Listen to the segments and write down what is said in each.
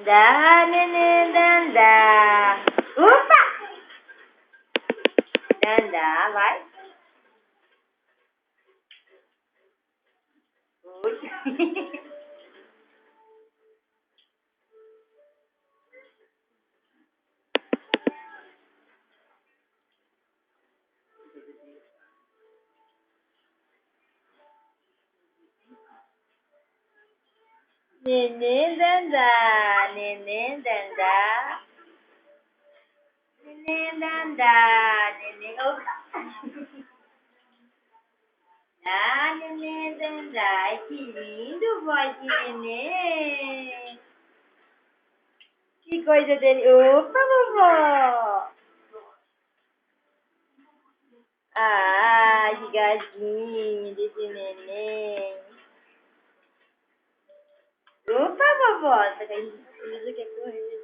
Dá, neném, dandá. Opa! Dandá, vai. Ui. Neném, dandá. Neném, dandá. Neném, dandá. Neném, opa. Ah, neném, dandá. Ai, que lindo, voz de neném. Que coisa dele. Opa, vovó. Ah, que gadinho desse neném. Opa, vovó. Essa coisa que é corrida.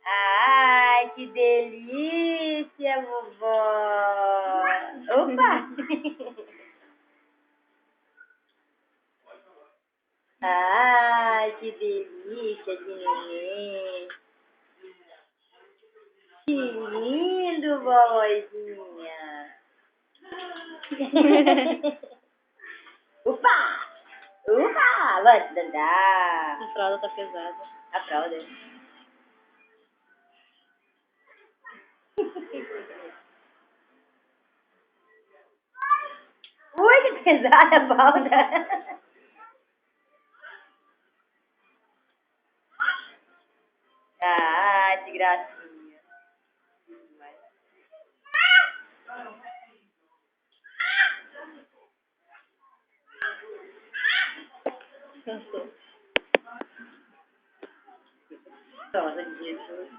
Ai, que delícia, vovó. Opa. Ai, que delícia de neném. Que lindo, vovozinha. Opa! Opa! Vai andar. A fralda tá pesada. A fralda. Ui, que pesada a fralda. Ah, que gracinha. Cansou. Nossa, Jesus.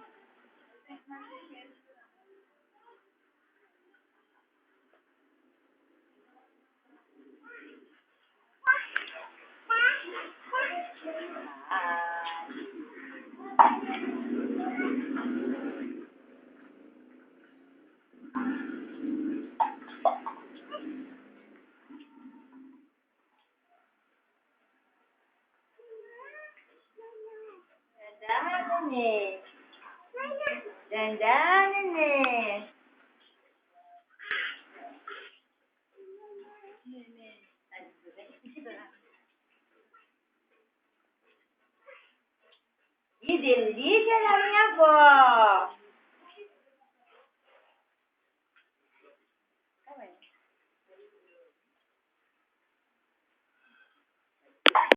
Ah, dandá, neném. Dandá, neném. Que delícia da minha avó.